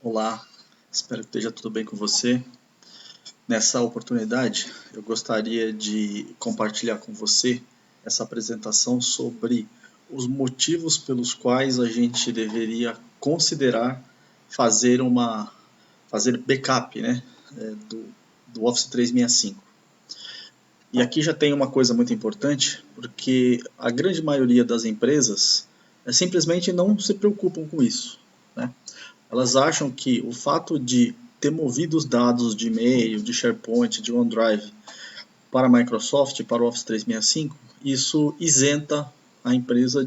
Olá, espero que esteja tudo bem com você. Nessa oportunidade, eu gostaria de compartilhar com você essa apresentação sobre os motivos pelos quais a gente deveria considerar fazer fazer backup, né, do Office 365. E aqui já tem uma coisa muito importante, porque a grande maioria das empresas simplesmente não se preocupam com isso, né? Elas acham que o fato de ter movido os dados de e-mail, de SharePoint, de OneDrive para a Microsoft, para o Office 365, isso isenta a empresa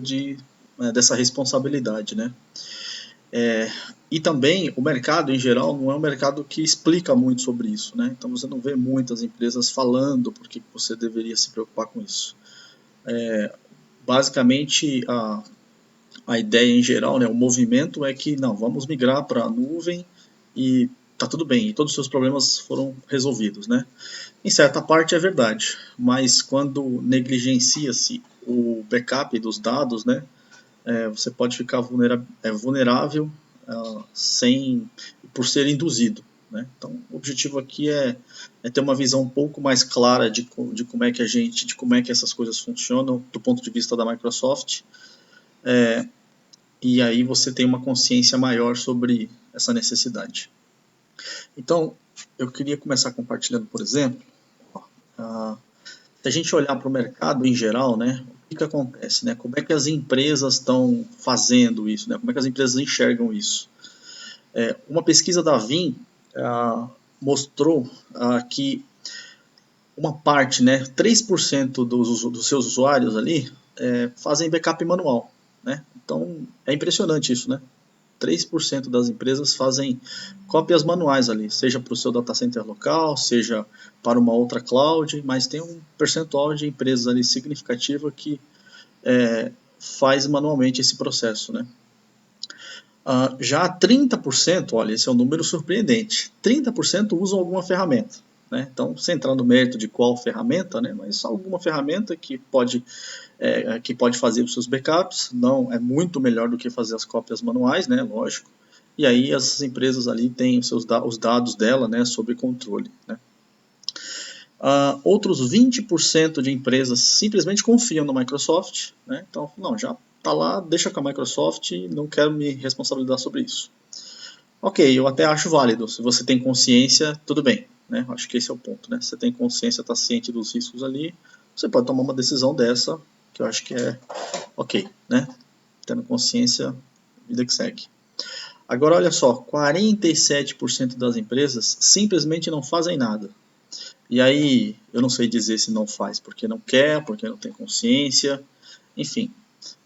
dessa responsabilidade, né? E também o mercado em geral não é um mercado que explica muito sobre isso, né? Então você não vê muitas empresas falando por que você deveria se preocupar com isso. Basicamente a ideia em geral, né, o movimento é que não, vamos migrar para a nuvem e tá tudo bem, e todos os seus problemas foram resolvidos, né? Em certa parte é verdade, mas quando negligencia-se o backup dos dados, né, você pode ficar vulnerável sem por ser induzido. Né? Então, o objetivo aqui é ter uma visão um pouco mais clara de como é que de como é que essas coisas funcionam do ponto de vista da Microsoft. E aí você tem uma consciência maior sobre essa necessidade. Então, eu queria começar compartilhando, por exemplo, se a gente olhar para o mercado em geral, né, o que acontece, né? Como é que as empresas estão fazendo isso, né? Como é que as empresas enxergam isso? Uma pesquisa da Vim mostrou que uma parte, né, 3% dos seus usuários ali fazem backup manual, né? Então é impressionante isso, né? 3% das empresas fazem cópias manuais ali, seja para o seu data center local, seja para uma outra cloud, mas tem um percentual de empresas ali significativa que faz manualmente esse processo, né? Já 30%, olha, esse é um número surpreendente, 30% usam alguma ferramenta. Né? Então, sem entrar no mérito de qual ferramenta, né? Mas alguma ferramenta que pode fazer os seus backups, não é muito melhor do que fazer as cópias manuais, né? Lógico. E aí as empresas ali têm os dados dela, né, sob controle. Né? Outros 20% de empresas simplesmente confiam na Microsoft, né? Então, não, já está lá, deixa com a Microsoft, não quero me responsabilizar sobre isso. Ok, eu até acho válido. Se você tem consciência, tudo bem. Né? Acho que esse é o ponto. Né? Se você tem consciência, está ciente dos riscos ali, você pode tomar uma decisão dessa, que eu acho que é ok. Né? Tendo consciência, vida que segue. Agora, olha só, 47% das empresas simplesmente não fazem nada. E aí, eu não sei dizer se não faz porque não quer, porque não tem consciência, enfim.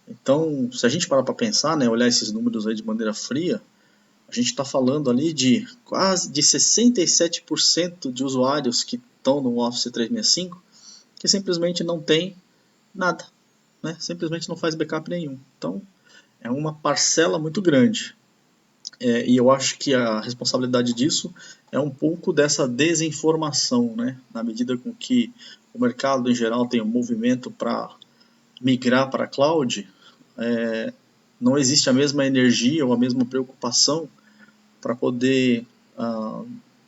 Então, se a gente parar para pensar, né, olhar esses números aí de maneira fria, a gente está falando ali de quase de 67% de usuários que estão no Office 365 que simplesmente não tem nada, né? Simplesmente não faz backup nenhum. Então, é uma parcela muito grande. E eu acho que a responsabilidade disso é um pouco dessa desinformação, né? Na medida com que o mercado em geral tem um movimento para migrar para a cloud, não existe a mesma energia ou a mesma preocupação para poder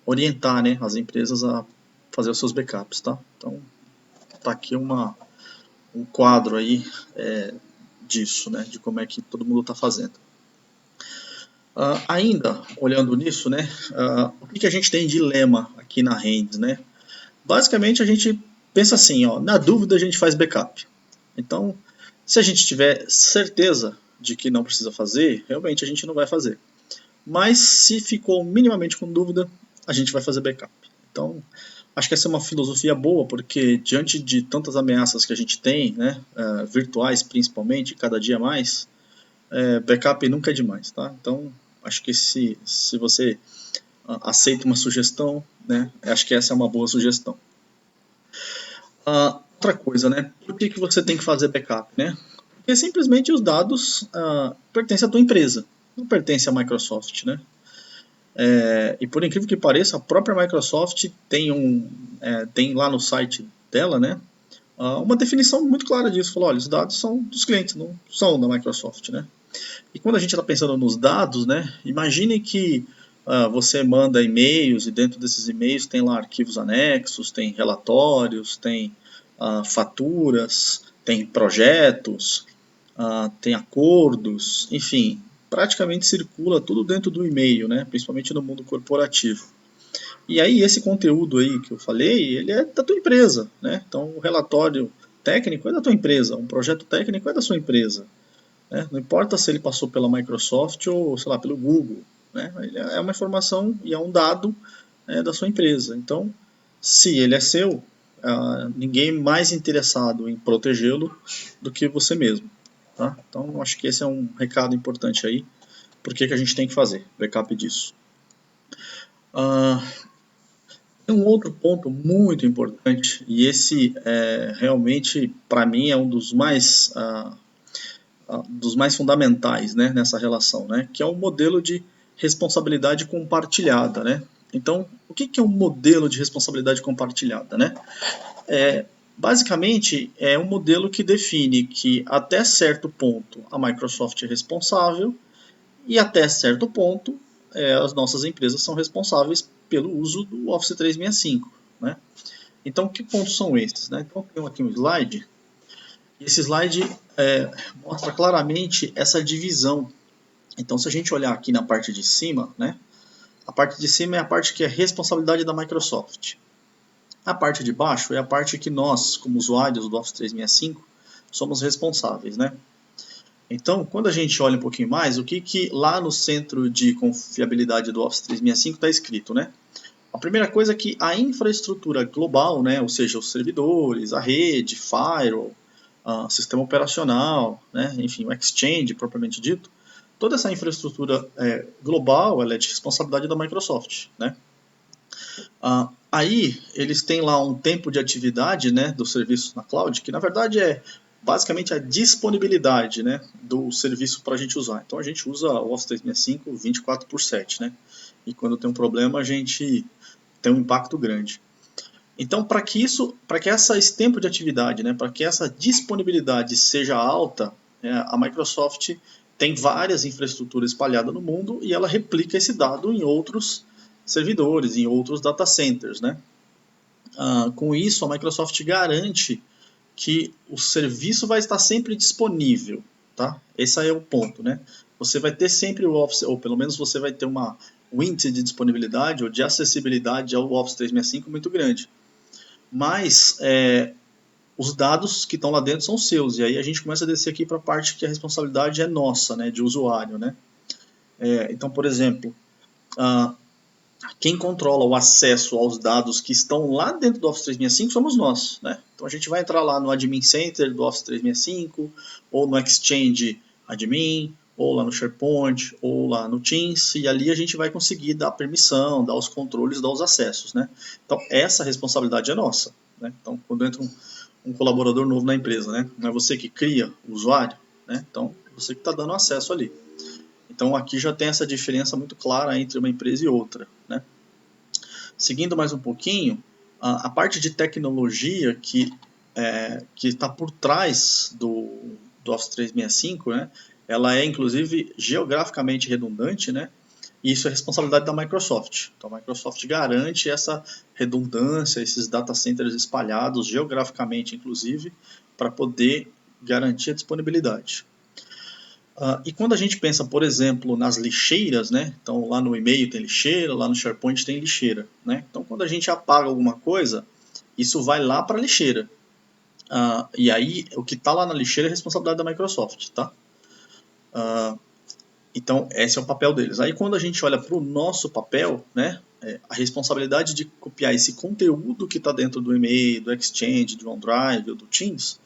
orientar, né, as empresas a fazer os seus backups, tá? Então, tá aqui um quadro aí disso, né, de como é que todo mundo está fazendo. Ainda, olhando nisso, né, o que a gente tem de dilema aqui na Rands, né? Basicamente, a gente pensa assim, ó, na dúvida a gente faz backup. Então, se a gente tiver certeza de que não precisa fazer, realmente a gente não vai fazer. Mas se ficou minimamente com dúvida, a gente vai fazer backup. Então, acho que essa é uma filosofia boa, porque diante de tantas ameaças que a gente tem, né, virtuais principalmente, cada dia mais, backup nunca é demais, tá? Então, acho que se você aceita uma sugestão, né, acho que essa é uma boa sugestão. Outra coisa, né, por que você tem que fazer backup, né? Porque simplesmente os dados pertencem à tua empresa, não pertencem à Microsoft, né? E por incrível que pareça, a própria Microsoft tem lá no site dela, né, uma definição muito clara disso. Falou, olha, os dados são dos clientes, não são da Microsoft, né? E quando a gente está pensando nos dados, né, imagine que você manda e-mails e dentro desses e-mails tem lá arquivos anexos, tem relatórios, tem faturas, tem projetos, tem acordos, enfim, praticamente circula tudo dentro do e-mail, né? Principalmente no mundo corporativo. E aí esse conteúdo aí que eu falei, ele é da tua empresa, né? Então o relatório técnico é da tua empresa, um projeto técnico é da sua empresa, né? Não importa se ele passou pela Microsoft ou, sei lá, pelo Google, né? Ele é uma informação e é um dado, da sua empresa. Então, se ele é seu, ninguém mais interessado em protegê-lo do que você mesmo. Tá? Então, acho que esse é um recado importante aí. Por que a gente tem que fazer backup disso? Tem um outro ponto muito importante, e esse realmente, para mim, é um dos mais fundamentais, né, nessa relação, né, que é o modelo de responsabilidade compartilhada. Né? Então, o que é um modelo de responsabilidade compartilhada? Né? Basicamente, é um modelo que define que até certo ponto a Microsoft é responsável e até certo ponto as nossas empresas são responsáveis pelo uso do Office 365. Né? Então, que pontos são esses? Né? Então, tenho aqui um slide. Esse slide mostra claramente essa divisão. Então, se a gente olhar aqui na parte de cima, né? A parte de cima é a parte que é responsabilidade da Microsoft. A parte de baixo é a parte que nós, como usuários do Office 365, somos responsáveis, né? Então, quando a gente olha um pouquinho mais, o que lá no centro de confiabilidade do Office 365 está escrito, né? A primeira coisa é que a infraestrutura global, né, ou seja, os servidores, a rede, firewall, sistema operacional, né, enfim, o Exchange propriamente dito, toda essa infraestrutura global ela é de responsabilidade da Microsoft. Né? Aí eles têm lá um tempo de atividade, né, do serviço na cloud, que na verdade é basicamente a disponibilidade, né, do serviço para a gente usar. Então a gente usa o Office 365 24/7, né? E quando tem um problema a gente tem um impacto grande. Então, para que esse tempo de atividade, né, para que essa disponibilidade seja alta, a Microsoft tem várias infraestruturas espalhadas no mundo e ela replica esse dado em outros servidores, em outros data centers. Né? Com isso, a Microsoft garante que o serviço vai estar sempre disponível. Tá? Esse aí é o ponto. Né? Você vai ter sempre o Office, ou pelo menos você vai ter um índice de disponibilidade ou de acessibilidade ao Office 365 muito grande. Mas os dados que estão lá dentro são seus. E aí a gente começa a descer aqui para a parte que a responsabilidade é nossa, né, de usuário. Né? Então, por exemplo, quem controla o acesso aos dados que estão lá dentro do Office 365 somos nós. Né? Então a gente vai entrar lá no Admin Center do Office 365, ou no Exchange Admin, ou lá no SharePoint, ou lá no Teams, e ali a gente vai conseguir dar permissão, dar os controles, dar os acessos. Né? Então essa responsabilidade é nossa. Né? Então quando entra um colaborador novo na empresa, né? Não é você que cria o usuário, né? Então você que está dando acesso ali. Então aqui já tem essa diferença muito clara entre uma empresa e outra. Né? Seguindo mais um pouquinho, a parte de tecnologia que está por trás do Office 365, né, ela é inclusive geograficamente redundante, né, e isso é responsabilidade da Microsoft. Então a Microsoft garante essa redundância, esses data centers espalhados geograficamente, inclusive, para poder garantir a disponibilidade. E quando a gente pensa, por exemplo, nas lixeiras, né? Então lá no e-mail tem lixeira, lá no SharePoint tem lixeira, né? Então quando a gente apaga alguma coisa, isso vai lá para a lixeira. E aí o que está lá na lixeira é responsabilidade da Microsoft, tá? Então esse é o papel deles. Aí quando a gente olha para o nosso papel, né? A responsabilidade de copiar esse conteúdo que está dentro do e-mail, do Exchange, do OneDrive ou do Teams,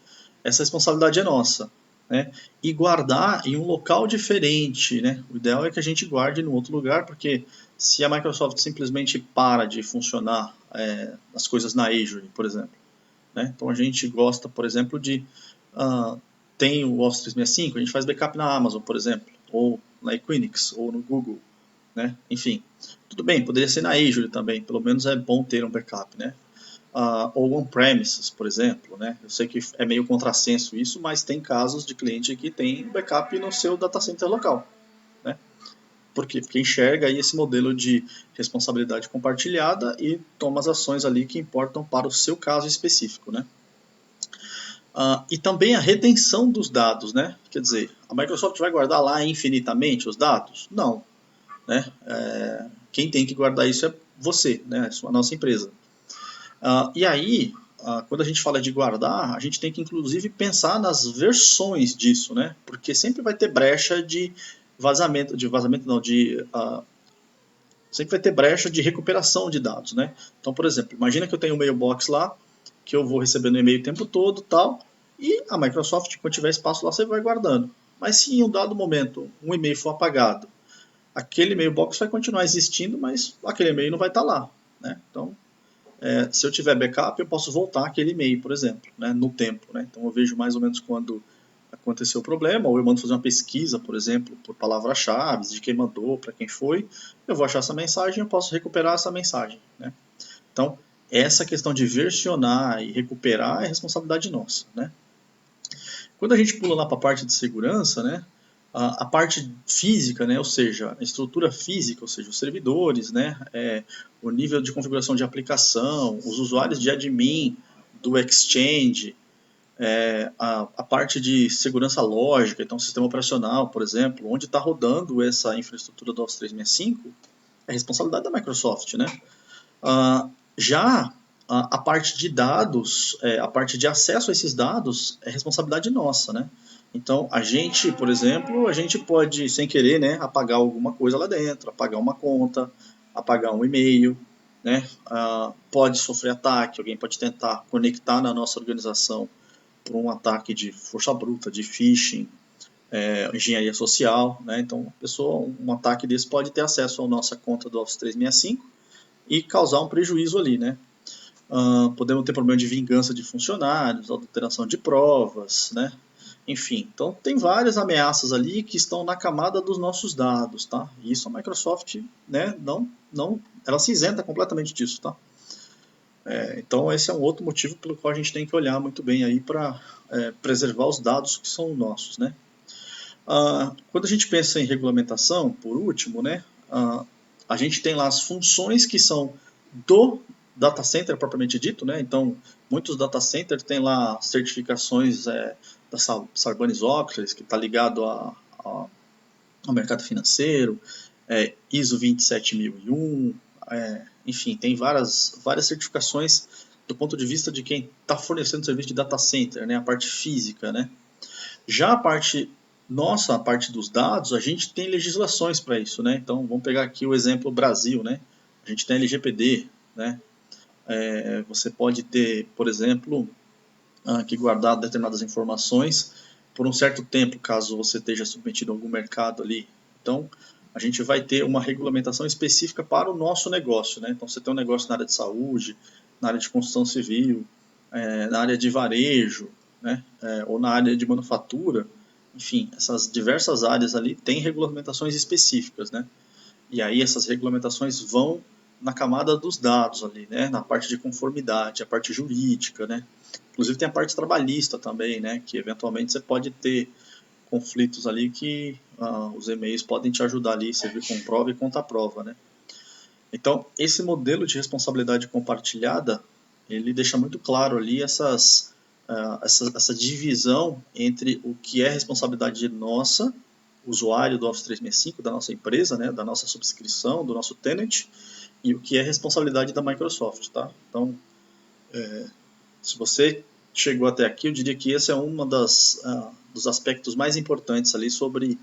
essa responsabilidade é nossa. Né? E guardar em um local diferente. Né? O ideal é que a gente guarde em outro lugar, porque se a Microsoft simplesmente para de funcionar as coisas na Azure, por exemplo, né? Então a gente gosta, por exemplo, tem o Office 365, a gente faz backup na Amazon, por exemplo, ou na Equinix, ou no Google. Né? Enfim, tudo bem, poderia ser na Azure também, pelo menos é bom ter um backup. Né? Ou on-premises, por exemplo. Né? Eu sei que é meio contrassenso isso, mas tem casos de cliente que tem backup no seu data center local. Né? Por quê? Porque enxerga aí esse modelo de responsabilidade compartilhada e toma as ações ali que importam para o seu caso específico, né? E também a retenção dos dados, né? Quer dizer, a Microsoft vai guardar lá infinitamente os dados? Não, né? Quem tem que guardar isso é você, né? A nossa empresa. E aí, quando a gente fala de guardar, a gente tem que inclusive pensar nas versões disso, né? Porque sempre vai ter brecha de vazamento não, sempre vai ter brecha de recuperação de dados, né? Então, por exemplo, imagina que eu tenho um mailbox lá, que eu vou recebendo e-mail o tempo todo, tal, e a Microsoft, quando tiver espaço lá, você vai guardando. Mas se em um dado momento um e-mail for apagado, aquele mailbox vai continuar existindo, mas aquele e-mail não vai estar lá, né? Então, se eu tiver backup, eu posso voltar aquele e-mail, por exemplo, né, no tempo, né? Então eu vejo mais ou menos quando aconteceu o problema, ou eu mando fazer uma pesquisa, por exemplo, por palavras-chave, de quem mandou, para quem foi, eu vou achar essa mensagem e eu posso recuperar essa mensagem, né? Então, essa questão de versionar e recuperar é responsabilidade nossa, né? Quando a gente pula lá para a parte de segurança, né, a parte física, né, ou seja, a estrutura física, ou seja, os servidores, né, o nível de configuração de aplicação, os usuários de admin do Exchange, a parte de segurança lógica, então sistema operacional, por exemplo, onde está rodando essa infraestrutura do Office 365, é responsabilidade da Microsoft, né? Já a parte de dados, a parte de acesso a esses dados é responsabilidade nossa, né? Então, a gente, por exemplo, a gente pode, sem querer, né, apagar alguma coisa lá dentro, apagar uma conta, apagar um e-mail, né? Pode sofrer ataque, alguém pode tentar conectar na nossa organização por um ataque de força bruta, de phishing, engenharia social, né? Então, um ataque desse pode ter acesso à nossa conta do Office 365 e causar um prejuízo ali, né? Podemos ter problema de vingança de funcionários, adulteração de provas, né? Enfim, então tem várias ameaças ali que estão na camada dos nossos dados, tá? E isso a Microsoft, né, ela se isenta completamente disso, tá? Então esse é um outro motivo pelo qual a gente tem que olhar muito bem aí para preservar os dados que são nossos, né? Quando a gente pensa em regulamentação, por último, né, a gente tem lá as funções que são do data center propriamente dito, né? Então, muitos data centers têm lá certificações da Sarbanes-Oxley, que está ligado ao mercado financeiro, ISO 27001, enfim, tem várias certificações do ponto de vista de quem está fornecendo serviço de data center, né? A parte física, né? Já a parte nossa, a parte dos dados, a gente tem legislações para isso, né? Então, vamos pegar aqui o exemplo Brasil, né? A gente tem a LGPD, né? Você pode ter, por exemplo, que guardar determinadas informações por um certo tempo, caso você esteja submetido a algum mercado ali. Então, a gente vai ter uma regulamentação específica para o nosso negócio, né? Então, você tem um negócio na área de saúde, na área de construção civil, na área de varejo, né? Ou na área de manufatura, enfim, essas diversas áreas ali têm regulamentações específicas, né? E aí essas regulamentações vão na camada dos dados ali, né? Na parte de conformidade, a parte jurídica, né? Inclusive tem a parte trabalhista também, né? Que eventualmente você pode ter conflitos ali que os e-mails podem te ajudar ali, servir com prova e contra-prova, né? Então, esse modelo de responsabilidade compartilhada, ele deixa muito claro ali essa divisão entre o que é responsabilidade nossa, usuário do Office 365, da nossa empresa, né, da nossa subscrição, do nosso tenant, e o que é responsabilidade da Microsoft, tá? Então, se você chegou até aqui, eu diria que esse é um dos aspectos mais importantes ali sobre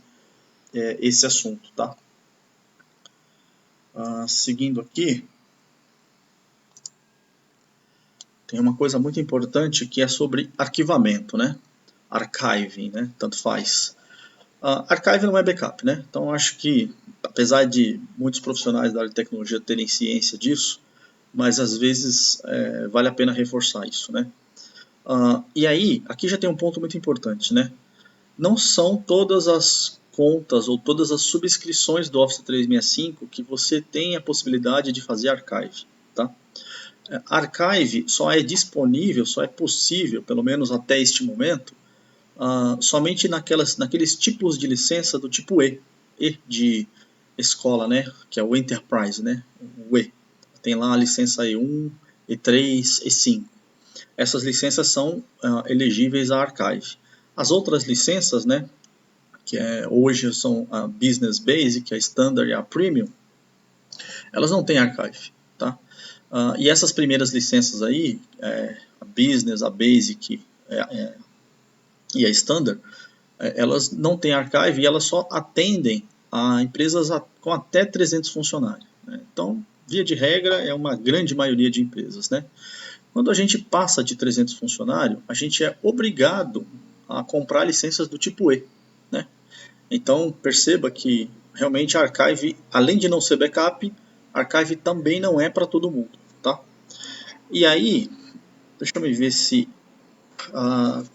esse assunto, tá? Seguindo aqui, tem uma coisa muito importante que é sobre arquivamento, né? Archiving, né? Tanto faz. Archive não é backup, né? Então acho que, apesar de muitos profissionais da área de tecnologia terem ciência disso, mas às vezes vale a pena reforçar isso, né? E aí, aqui já tem um ponto muito importante, né? Não são todas as contas ou todas as subscrições do Office 365 que você tem a possibilidade de fazer archive, tá? Archive só é disponível, só é possível, pelo menos até este momento, somente naqueles tipos de licença do tipo E de escola, né, que é o Enterprise, né, o E. Tem lá a licença E1, E3, E5. Essas licenças são elegíveis a Archive. As outras licenças, né, que hoje são a Business Basic, a Standard e a Premium, elas não têm Archive, tá? E essas primeiras licenças aí, a Business, a Basic e a Standard, elas não têm Archive e elas só atendem a empresas com até 300 funcionários. Né? Então, via de regra, é uma grande maioria de empresas, né? Quando a gente passa de 300 funcionários, a gente é obrigado a comprar licenças do tipo E. Né? Então, perceba que realmente a Archive, além de não ser backup, Archive também não é para todo mundo. Tá? E aí, deixa eu ver se...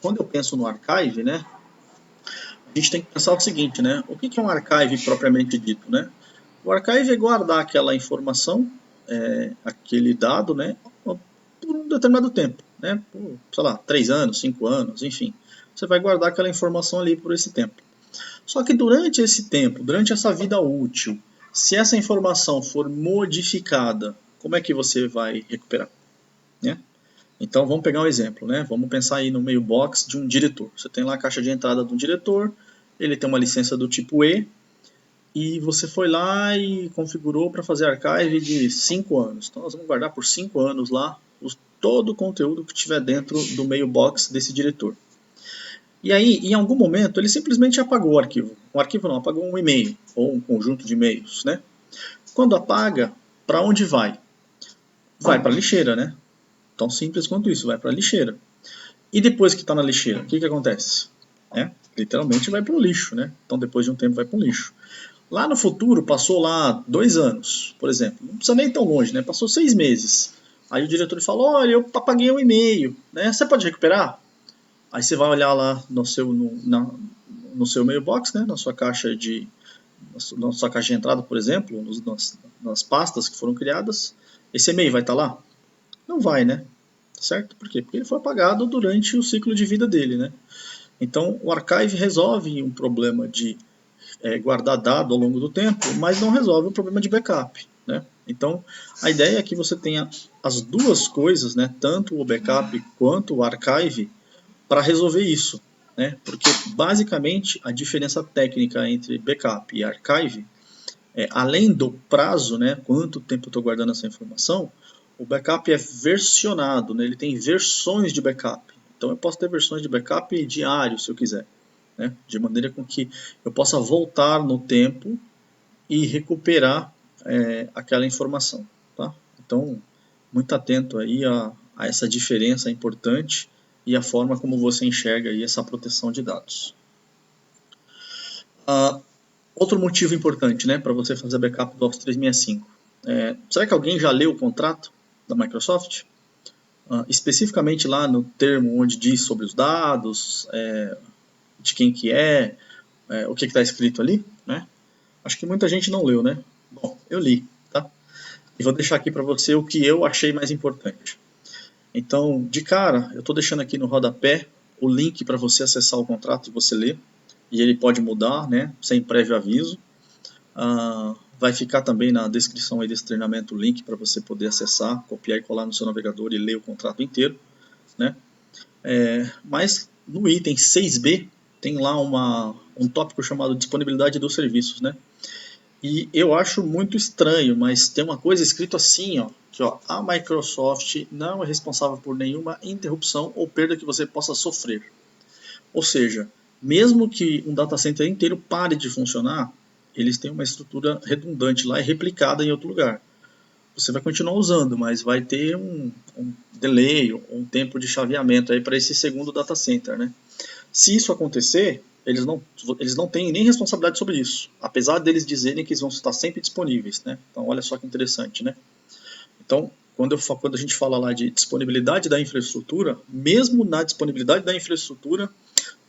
quando eu penso no Archive, né, a gente tem que pensar o seguinte, né? O que é um Archive propriamente dito? Né? O Archive é guardar aquela informação, aquele dado, né, por um determinado tempo, né, por, sei lá, 3 anos, 5 anos, enfim. Você vai guardar aquela informação ali por esse tempo. Só que durante esse tempo, durante essa vida útil, se essa informação for modificada, como é que você vai recuperar? Né? Então vamos pegar um exemplo, né? Vamos pensar aí no mailbox de um diretor. Você tem lá a caixa de entrada de um diretor, ele tem uma licença do tipo E, e você foi lá e configurou para fazer archive de 5 anos. Então nós vamos guardar por 5 anos lá todo o conteúdo que tiver dentro do mailbox desse diretor. E aí, em algum momento, ele simplesmente apagou o arquivo. Um arquivo não, apagou um e-mail, ou um conjunto de e-mails. Né? Quando apaga, para onde vai? Vai para a lixeira, né? Tão simples quanto isso, vai para a lixeira. E depois que está na lixeira, o que acontece? Literalmente vai para o lixo, né? Então depois de um tempo vai para o lixo. Lá no futuro, passou lá 2 anos, por exemplo. Não precisa nem tão longe, né? Passou 6 meses. Aí o diretor falou, olha, eu apaguei um e-mail, né? Você pode recuperar? Aí você vai olhar lá no seu mailbox, né? Na sua caixa de entrada, por exemplo, nas pastas que foram criadas. Esse e-mail vai estar lá? Não vai, né? Certo? Por quê? Porque ele foi apagado durante o ciclo de vida dele, né? Então, o Archive resolve um problema de guardar dado ao longo do tempo, mas não resolve o problema de backup. Né? Então, a ideia é que você tenha as duas coisas, né, tanto o backup quanto o archive, para resolver isso. Né? Porque, basicamente, a diferença técnica entre backup e archive, além do prazo, né, quanto tempo eu estou guardando essa informação, o backup é versionado, né? Ele tem versões de backup. Então, eu posso ter versões de backup diário, se eu quiser. Né? De maneira com que eu possa voltar no tempo e recuperar aquela informação. Tá? Então, muito atento aí a essa diferença importante e a forma como você enxerga aí essa proteção de dados. Outro motivo importante, né, para você fazer backup do Office 365. Será que alguém já leu o contrato da Microsoft? Especificamente lá no termo onde diz sobre os dados, de quem que o que está escrito ali, né? Acho que muita gente não leu, né? Bom, eu li, tá? E vou deixar aqui para você o que eu achei mais importante. Então, de cara, eu estou deixando aqui no rodapé o link para você acessar o contrato e você ler. E ele pode mudar, né? Sem prévio aviso. Vai ficar também na descrição aí desse treinamento o link para você poder acessar, copiar e colar no seu navegador e ler o contrato inteiro, né? Mas no item 6b tem lá um tópico chamado disponibilidade dos serviços, né? E eu acho muito estranho, mas tem uma coisa escrito assim, ó, que a Microsoft não é responsável por nenhuma interrupção ou perda que você possa sofrer. Ou seja, mesmo que um data center inteiro pare de funcionar, eles têm uma estrutura redundante lá e replicada em outro lugar. Você vai continuar usando, mas vai ter um delay, um tempo de chaveamento aí para esse segundo data center, né? Se isso acontecer, eles não têm nem responsabilidade sobre isso, apesar deles dizerem que eles vão estar sempre disponíveis, né? Então, olha só que interessante, né? Então, quando a gente fala lá de disponibilidade da infraestrutura, mesmo na disponibilidade da infraestrutura,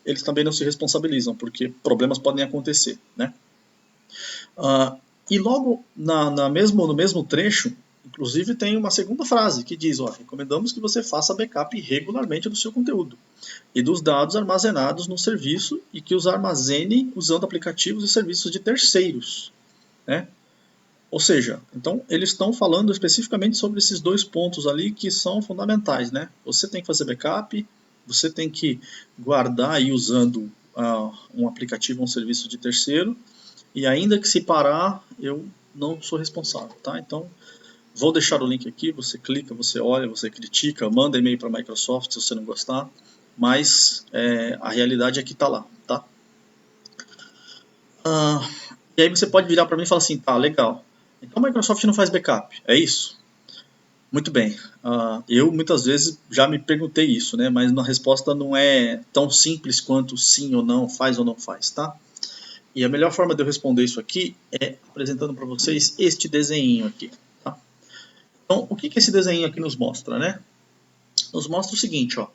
eles também não se responsabilizam, porque problemas podem acontecer, né? E logo no mesmo trecho, inclusive tem uma segunda frase que diz, recomendamos que você faça backup regularmente do seu conteúdo e dos dados armazenados no serviço e que os armazene usando aplicativos e serviços de terceiros. né? Ou seja, então eles estão falando especificamente sobre esses dois pontos ali que são fundamentais, né? Você tem que fazer backup, você tem que guardar aí usando um aplicativo ou um serviço de terceiro, e ainda que se parar, eu não sou responsável, tá? Então, vou deixar o link aqui, você clica, você olha, você critica, manda e-mail para a Microsoft se você não gostar, mas a realidade é que está lá, tá? E aí você pode virar para mim e falar assim, tá, legal, então a Microsoft não faz backup, é isso? Muito bem. Eu muitas vezes já me perguntei isso, né? Mas a resposta não é tão simples quanto sim ou não faz, tá? E a melhor forma de eu responder isso aqui é apresentando para vocês este desenho aqui, tá? Então, o que esse desenho aqui nos mostra, né? Nos mostra o seguinte, ó.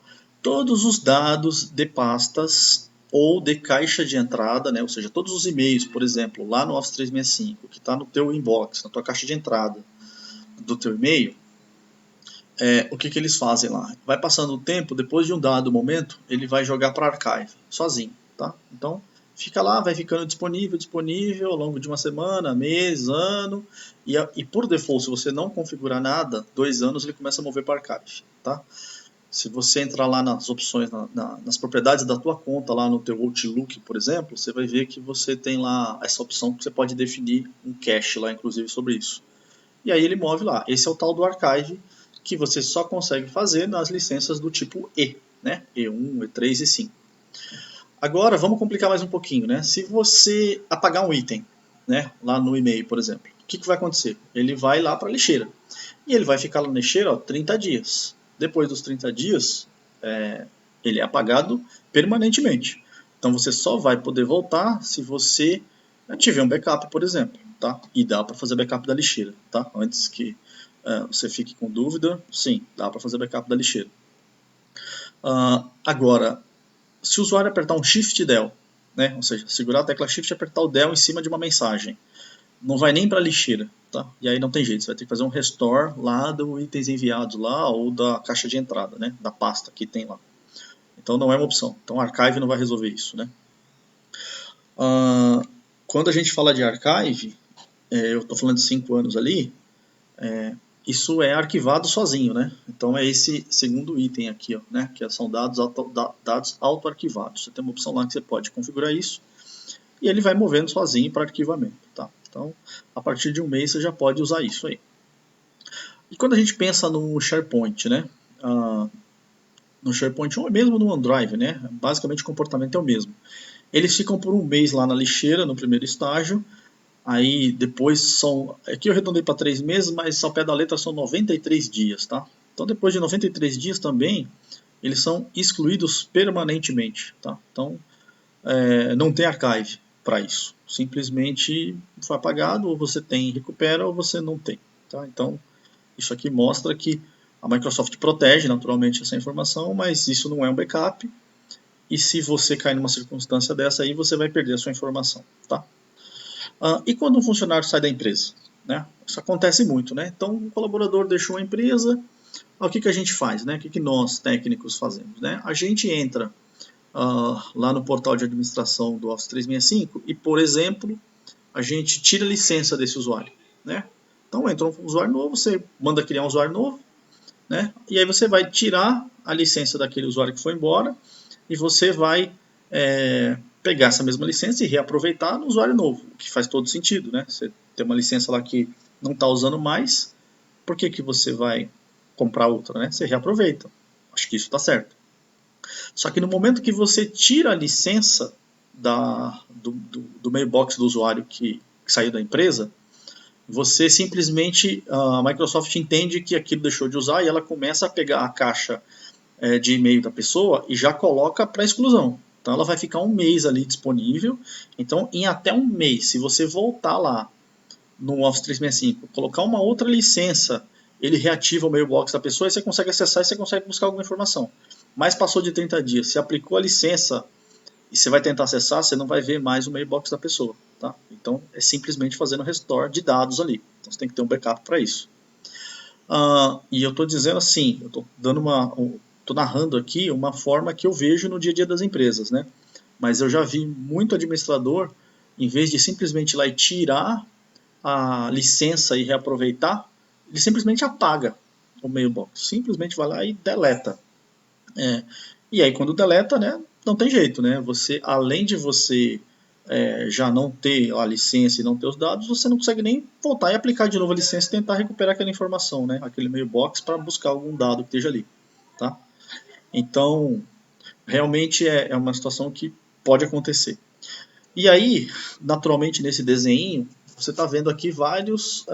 Todos os dados de pastas ou de caixa de entrada, né? Ou seja, todos os e-mails, por exemplo, lá no Office 365, que está no teu inbox, na tua caixa de entrada do teu e-mail, o que eles fazem lá? Vai passando o tempo, depois de um dado momento, ele vai jogar para archive, sozinho, tá? Então, fica lá, vai ficando disponível ao longo de uma semana, mês, ano, e por default, se você não configurar nada, 2 anos ele começa a mover para archive, tá? Se você entrar lá nas opções, nas propriedades da tua conta, lá no teu Outlook, por exemplo, você vai ver que você tem lá essa opção que você pode definir um cache lá, inclusive, sobre isso. E aí ele move lá. Esse é o tal do archive, que você só consegue fazer nas licenças do tipo E, né? E1, E3 e 5. Agora, vamos complicar mais um pouquinho, né? Se você apagar um item, né, lá no e-mail, por exemplo, o que vai acontecer? Ele vai lá para a lixeira. E ele vai ficar lá na lixeira, ó, 30 dias. Depois dos 30 dias, ele é apagado permanentemente. Então você só vai poder voltar se você tiver um backup, por exemplo, tá? E dá para fazer backup da lixeira, tá? Antes que você fique com dúvida, sim, dá para fazer backup da lixeira. Agora, se o usuário apertar um Shift Del, né? Ou seja, segurar a tecla Shift e apertar o Del em cima de uma mensagem, não vai nem para a lixeira, tá? E aí não tem jeito, você vai ter que fazer um restore lá dos itens enviados lá ou da caixa de entrada, né? Da pasta que tem lá. Então não é uma opção. Então Archive não vai resolver isso, né? Quando a gente fala de Archive, eu estou falando de 5 anos ali, isso é arquivado sozinho, né? Então é esse segundo item aqui, ó, né? Que são dados auto-arquivados. Você tem uma opção lá que você pode configurar isso e ele vai movendo sozinho para arquivamento, tá? Então, a partir de um mês você já pode usar isso aí. E quando a gente pensa no SharePoint, né? No SharePoint ou mesmo no OneDrive, né? Basicamente o comportamento é o mesmo. Eles ficam por um mês lá na lixeira, no primeiro estágio. Aí depois são... Aqui eu arredondei para 3 meses, mas ao pé da letra são 93 dias, tá? Então depois de 93 dias também, eles são excluídos permanentemente, tá? Então não tem archive para isso. Simplesmente foi apagado, ou você tem e recupera, ou você não tem, tá? Então isso aqui mostra que a Microsoft protege naturalmente essa informação, mas isso não é um backup. E se você cair numa circunstância dessa aí, você vai perder a sua informação, tá? E quando um funcionário sai da empresa? Né? Isso acontece muito, né? Então, o colaborador deixou a empresa, o que a gente faz? Né? O que nós, técnicos, fazemos? Né? A gente entra lá no portal de administração do Office 365 e, por exemplo, a gente tira a licença desse usuário. Né? Então, entra um usuário novo, você manda criar um usuário novo, né? E aí você vai tirar a licença daquele usuário que foi embora e você vai pegar essa mesma licença e reaproveitar no usuário novo, o que faz todo sentido, né? Você tem uma licença lá que não está usando mais, por que você vai comprar outra, né? Você reaproveita. Acho que isso está certo. Só que no momento que você tira a licença do mailbox do usuário que saiu da empresa, você simplesmente, a Microsoft entende que aquilo deixou de usar e ela começa a pegar a caixa de e-mail da pessoa e já coloca para exclusão. Então ela vai ficar um mês ali disponível. Então em até um mês, se você voltar lá no Office 365, colocar uma outra licença, ele reativa o mailbox da pessoa e você consegue acessar e você consegue buscar alguma informação. Mas passou de 30 dias, se aplicou a licença e você vai tentar acessar, você não vai ver mais o mailbox da pessoa. Tá? Então é simplesmente fazendo restore de dados ali. Então você tem que ter um backup para isso. E eu estou dizendo assim, eu estou dando estou narrando aqui uma forma que eu vejo no dia a dia das empresas, né? Mas eu já vi muito administrador, em vez de simplesmente ir lá e tirar a licença e reaproveitar, ele simplesmente apaga o mailbox, simplesmente vai lá e deleta. E aí quando deleta, né, não tem jeito, né? Você, além de você já não ter a licença e não ter os dados, você não consegue nem voltar e aplicar de novo a licença e tentar recuperar aquela informação, né? Aquele mailbox para buscar algum dado que esteja ali, tá? Então, realmente é uma situação que pode acontecer. E aí, naturalmente, nesse desenho, você está vendo aqui vários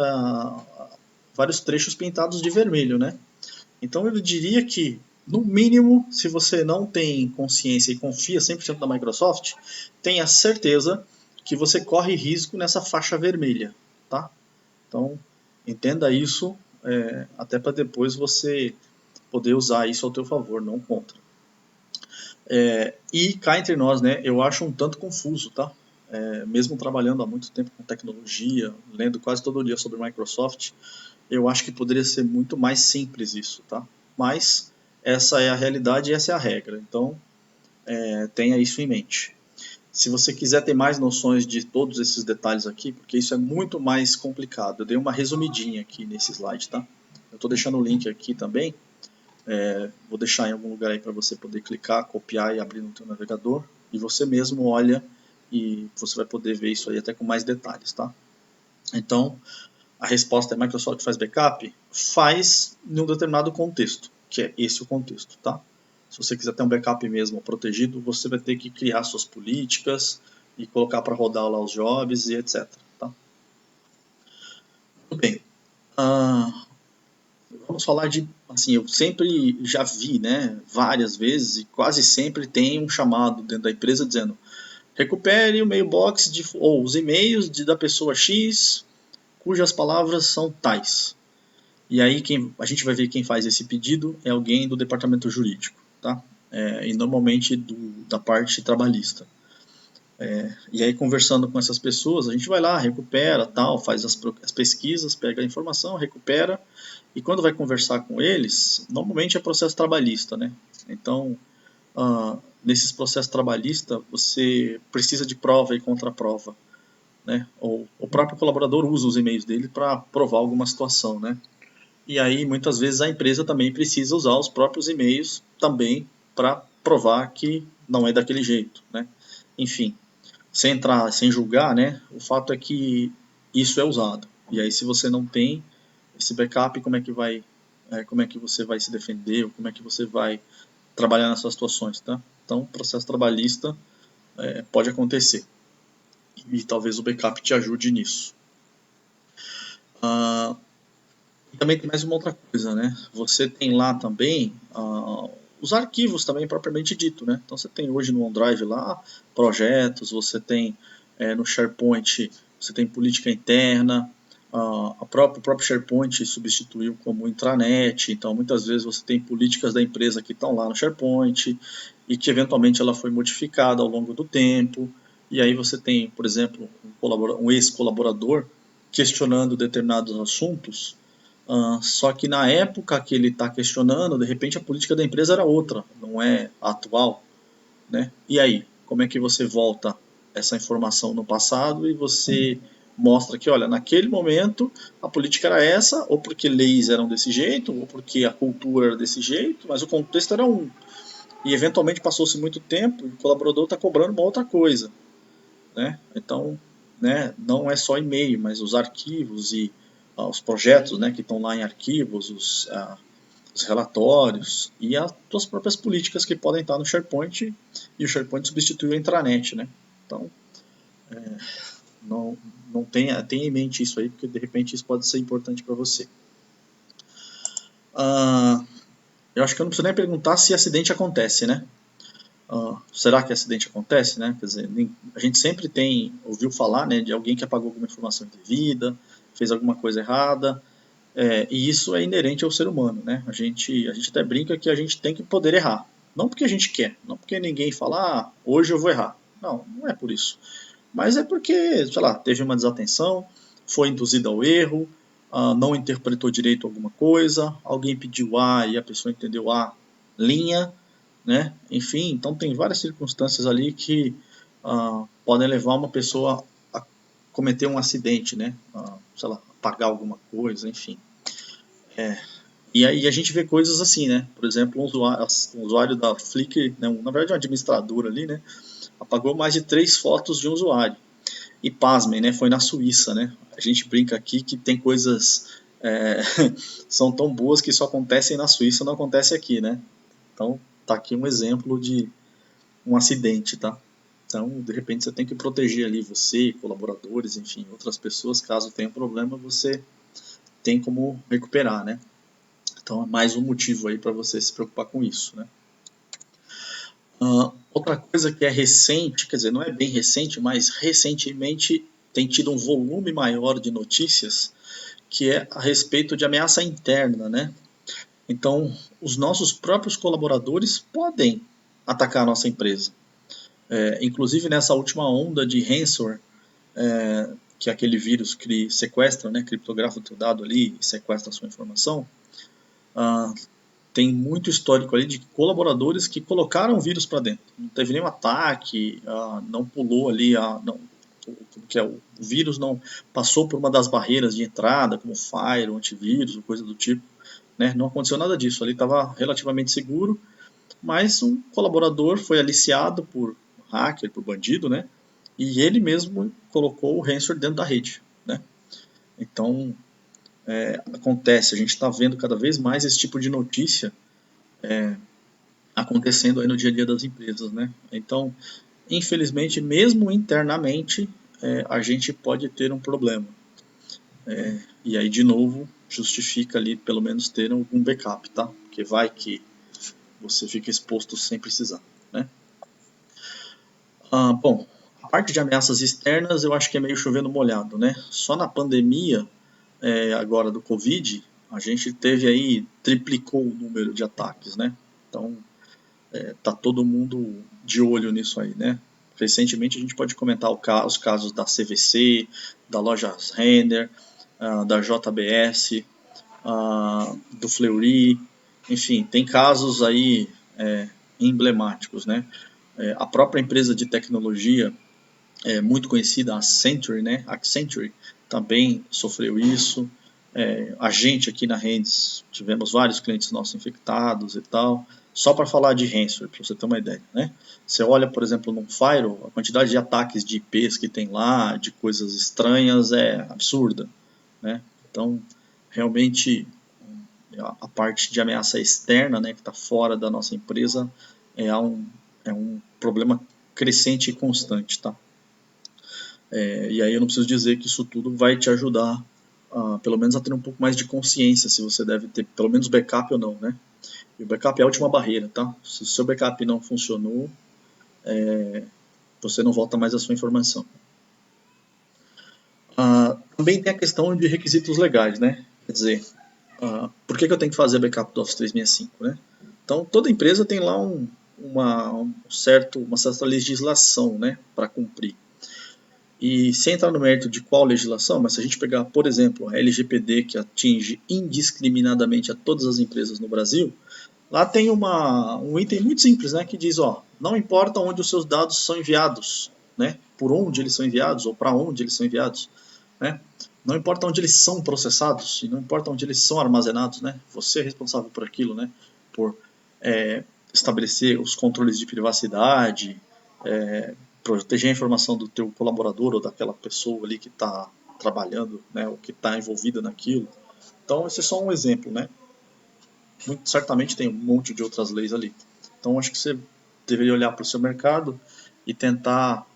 trechos pintados de vermelho, né? Então eu diria que, no mínimo, se você não tem consciência e confia 100% na Microsoft, tenha certeza que você corre risco nessa faixa vermelha, tá? Então, entenda isso, até para depois você poder usar isso ao teu favor, não contra. E cá entre nós, né, eu acho um tanto confuso, tá? Mesmo trabalhando há muito tempo com tecnologia, lendo quase todo dia sobre Microsoft, eu acho que poderia ser muito mais simples isso, tá? Mas essa é a realidade e essa é a regra. Então, tenha isso em mente. Se você quiser ter mais noções de todos esses detalhes aqui, porque isso é muito mais complicado, eu dei uma resumidinha aqui nesse slide, tá? Eu estou deixando o link aqui também. Vou deixar em algum lugar aí para você poder clicar, copiar e abrir no teu navegador. E você mesmo olha e você vai poder ver isso aí até com mais detalhes, tá? Então, a resposta é: Microsoft faz backup? Faz em um determinado contexto, que é esse o contexto, tá? Se você quiser ter um backup mesmo protegido, você vai ter que criar suas políticas e colocar para rodar lá os jobs e etc. Tá? Muito bem. Vamos falar de, assim, eu sempre já vi, né, várias vezes e quase sempre tem um chamado dentro da empresa dizendo: recupere o mailbox ou os e-mails da pessoa X cujas palavras são tais. E aí a gente vai ver quem faz esse pedido é alguém do departamento jurídico, tá? E normalmente da parte trabalhista. E aí conversando com essas pessoas, a gente vai lá, recupera, tal, faz as pesquisas, pega a informação, recupera, e quando vai conversar com eles, normalmente é processo trabalhista, né? Então, nesses processos trabalhistas, você precisa de prova e contraprova, né? Ou o próprio colaborador usa os e-mails dele para provar alguma situação, né? E aí, muitas vezes, a empresa também precisa usar os próprios e-mails também para provar que não é daquele jeito, né? Enfim, sem entrar, sem julgar, né? O fato é que isso é usado. E aí, se você não tem esse backup, como é que você vai se defender, ou como é que você vai trabalhar nessas situações, tá? Então, processo trabalhista pode acontecer. E talvez o backup te ajude nisso. E também tem mais uma outra coisa, né? Você tem lá também os arquivos também propriamente dito, né? Então você tem hoje no OneDrive lá projetos, você tem no SharePoint, você tem política interna, o próprio SharePoint substituiu como intranet, então muitas vezes você tem políticas da empresa que estão lá no SharePoint e que eventualmente ela foi modificada ao longo do tempo, e aí você tem, por exemplo, um ex-colaborador questionando determinados assuntos. Só que na época que ele está questionando, de repente a política da empresa era outra, não é a atual, né? E aí, como é que você volta essa informação no passado e você mostra que, olha, naquele momento a política era essa, ou porque leis eram desse jeito, ou porque a cultura era desse jeito, mas o contexto era um. E eventualmente passou-se muito tempo e o colaborador está cobrando uma outra coisa, né? Então, né, não é só e-mail, mas os arquivos e os projetos, né, que estão lá em arquivos, os relatórios e as suas próprias políticas que podem estar no SharePoint, e o SharePoint substitui o intranet, né? Então, não tenha em mente isso aí, porque de repente isso pode ser importante para você. Eu acho que eu não preciso nem perguntar se acidente acontece, né? Será que acidente acontece, né? Quer dizer, a gente sempre ouviu falar, né, de alguém que apagou alguma informação indevida, fez alguma coisa errada, e isso é inerente ao ser humano, né? A gente até brinca que a gente tem que poder errar, não porque a gente quer, não porque ninguém fala, hoje eu vou errar, não é por isso, mas é porque, sei lá, teve uma desatenção, foi induzida ao erro, não interpretou direito alguma coisa, alguém pediu A e a pessoa entendeu A linha, né? Enfim, então tem várias circunstâncias ali que podem levar uma pessoa a cometer um acidente, né? sei lá, apagar alguma coisa, enfim. E aí a gente vê coisas assim, né? Por exemplo, um usuário da Flickr, né? Na verdade um administrador ali, né? Apagou mais de 3 fotos de um usuário. E pasmem, né? Foi na Suíça, né? A gente brinca aqui que tem coisas são tão boas que só acontecem na Suíça, não acontece aqui, né? Então tá aqui um exemplo de um acidente, tá? Então, de repente, você tem que proteger ali você, colaboradores, enfim, outras pessoas, caso tenha um problema, você tem como recuperar, né? Então, é mais um motivo aí para você se preocupar com isso, né? Outra coisa que é recente, quer dizer, não é bem recente, mas recentemente tem tido um volume maior de notícias que é a respeito de ameaça interna, né? Então, os nossos próprios colaboradores podem atacar a nossa empresa. Inclusive nessa última onda de ransomware, que é aquele vírus que sequestra, né, criptografa o teu dado ali e sequestra a sua informação, tem muito histórico ali de colaboradores que colocaram vírus para dentro. Não teve nenhum ataque, não pulou ali, o vírus não passou por uma das barreiras de entrada, como Fire, antivírus, ou coisa do tipo. Né? Não aconteceu nada disso, ali estava relativamente seguro, mas um colaborador foi aliciado por hacker, por bandido, né? E ele mesmo colocou o ransomware dentro da rede, né? Então, acontece, a gente está vendo cada vez mais esse tipo de notícia acontecendo aí no dia a dia das empresas, né? Então, infelizmente, mesmo internamente, a gente pode ter um problema. E aí, de novo, justifica ali pelo menos ter algum backup, tá? Porque vai que você fica exposto sem precisar, né? Bom, a parte de ameaças externas eu acho que é meio chovendo molhado, né? Só na pandemia, agora do Covid, a gente teve aí, triplicou o número de ataques, né? Então, tá todo mundo de olho nisso aí, né? Recentemente a gente pode comentar os casos da CVC, da Lojas Renner, da JBS, do Fleury, enfim, tem casos aí emblemáticos, né? A própria empresa de tecnologia muito conhecida, a Accenture, né? Accenture também sofreu isso. A gente aqui na Rendes tivemos vários clientes nossos infectados e tal. Só para falar de ransomware, para você ter uma ideia, né? Você olha, por exemplo, no Firewall, a quantidade de ataques de IPs que tem lá, de coisas estranhas, é absurda, né? Então, realmente, a parte de ameaça externa, né, que está fora da nossa empresa, é um problema crescente e constante, tá? E aí eu não preciso dizer que isso tudo vai te ajudar, pelo menos a ter um pouco mais de consciência se você deve ter pelo menos backup ou não, né? E o backup é a última barreira, tá? Se o seu backup não funcionou, você não volta mais a sua informação. Também tem a questão de requisitos legais, né? Quer dizer, por que eu tenho que fazer backup do Office 365, né? Então, toda empresa tem lá uma certa legislação, né, para cumprir. E sem entrar no mérito de qual legislação, mas se a gente pegar, por exemplo, a LGPD, que atinge indiscriminadamente a todas as empresas no Brasil, lá tem um item muito simples, né, que diz, não importa onde os seus dados são enviados, né, por onde eles são enviados ou para onde eles são enviados, né, não importa onde eles são processados e não importa onde eles são armazenados, né, você é responsável por aquilo, né, por estabelecer os controles de privacidade, proteger a informação do teu colaborador ou daquela pessoa ali que está trabalhando, né, ou que está envolvida naquilo. Então, esse é só um exemplo, né? Muito certamente tem um monte de outras leis ali. Então, acho que você deveria olhar para o seu mercado e tentar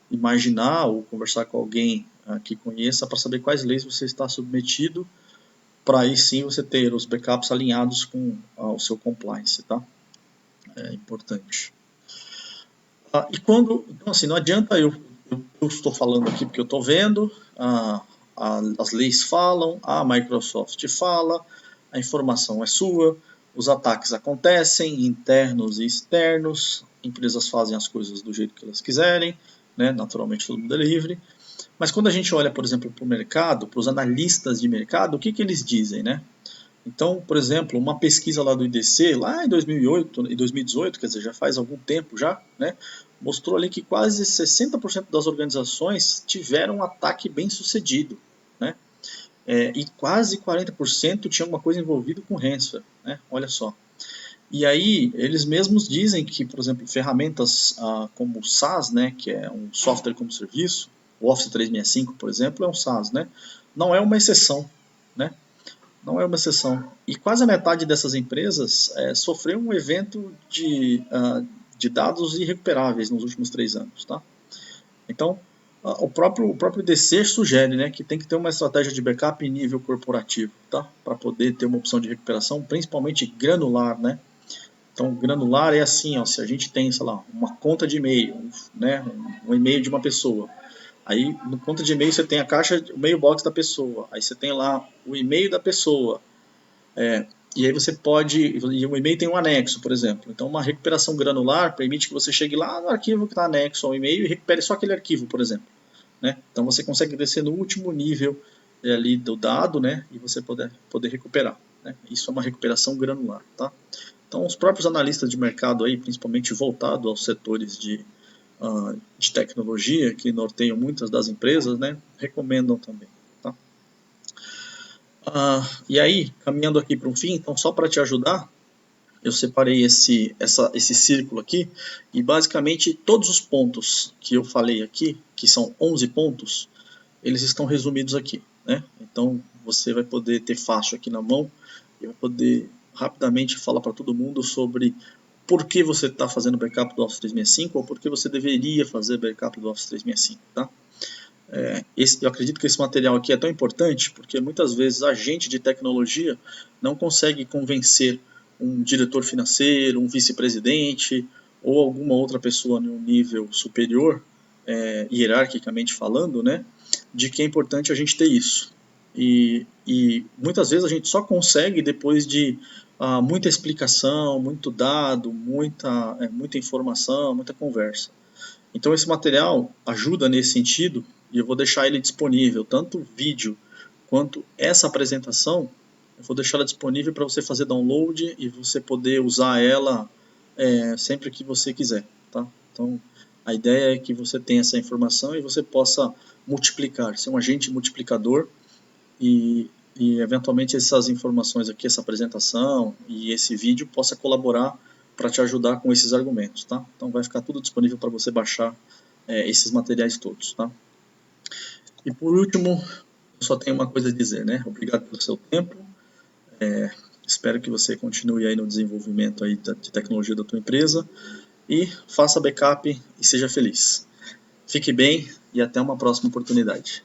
imaginar ou conversar com alguém que conheça para saber quais leis você está submetido, para aí sim você ter os backups alinhados com o seu compliance, tá? É importante. Então assim, não adianta eu estou falando aqui porque eu estou vendo, as leis falam, a Microsoft fala, a informação é sua, os ataques acontecem, internos e externos, empresas fazem as coisas do jeito que elas quiserem, né? Naturalmente todo mundo é livre, mas quando a gente olha, por exemplo, para o mercado, para os analistas de mercado, o que eles dizem, né? Então, por exemplo, uma pesquisa lá do IDC, lá em 2008 e 2018, quer dizer, já faz algum tempo já, né, mostrou ali que quase 60% das organizações tiveram um ataque bem sucedido, né? E quase 40% tinha alguma coisa envolvida com ransomware, né? Olha só. E aí, eles mesmos dizem que, por exemplo, ferramentas como o SaaS, né, que é um software como serviço, o Office 365, por exemplo, é um SaaS, né? Não é uma exceção, né? Não é uma exceção. E quase a metade dessas empresas sofreu um evento de dados irrecuperáveis nos últimos 3 anos, tá? Então, o próprio DC sugere, né, que tem que ter uma estratégia de backup em nível corporativo, tá? Para poder ter uma opção de recuperação, principalmente granular, né? Então, granular é assim, ó, se a gente tem, sei lá, uma conta de e-mail, né, um e-mail de uma pessoa. Aí, no conta de e-mail, você tem a caixa, o mailbox da pessoa. Aí você tem lá o e-mail da pessoa. E aí você pode, e o e-mail tem um anexo, por exemplo. Então, uma recuperação granular permite que você chegue lá no arquivo que está anexo ao e-mail e recupere só aquele arquivo, por exemplo. Né? Então, você consegue descer no último nível ali do dado, né, e você poder recuperar. Né? Isso é uma recuperação granular, tá? Então, os próprios analistas de mercado aí, principalmente voltado aos setores de tecnologia, que norteiam muitas das empresas, né, recomendam também. Tá? E aí, caminhando aqui para um fim, então só para te ajudar, eu separei esse círculo aqui, e basicamente todos os pontos que eu falei aqui, que são 11 pontos, eles estão resumidos aqui. Né? Então, você vai poder ter fácil aqui na mão, e vai poder rapidamente falar para todo mundo sobre por que você está fazendo backup do Office 365 ou por que você deveria fazer backup do Office 365. Tá? Eu acredito que esse material aqui é tão importante porque muitas vezes a gente de tecnologia não consegue convencer um diretor financeiro, um vice-presidente ou alguma outra pessoa em um nível superior, hierarquicamente falando, né, de que é importante a gente ter isso. E muitas vezes a gente só consegue depois de muita explicação, muito dado, muita informação, muita conversa. Então esse material ajuda nesse sentido e eu vou deixar ele disponível, tanto o vídeo quanto essa apresentação, eu vou deixar ela disponível para você fazer download e você poder usar ela sempre que você quiser. Tá? Então a ideia é que você tenha essa informação e você possa multiplicar, ser um agente multiplicador e eventualmente essas informações aqui, essa apresentação e esse vídeo possa colaborar para te ajudar com esses argumentos, tá? Então vai ficar tudo disponível para você baixar esses materiais todos, tá? E por último, eu só tenho uma coisa a dizer, né? Obrigado pelo seu tempo. Espero que você continue aí no desenvolvimento aí de tecnologia da tua empresa e faça backup e seja feliz. Fique bem e até uma próxima oportunidade.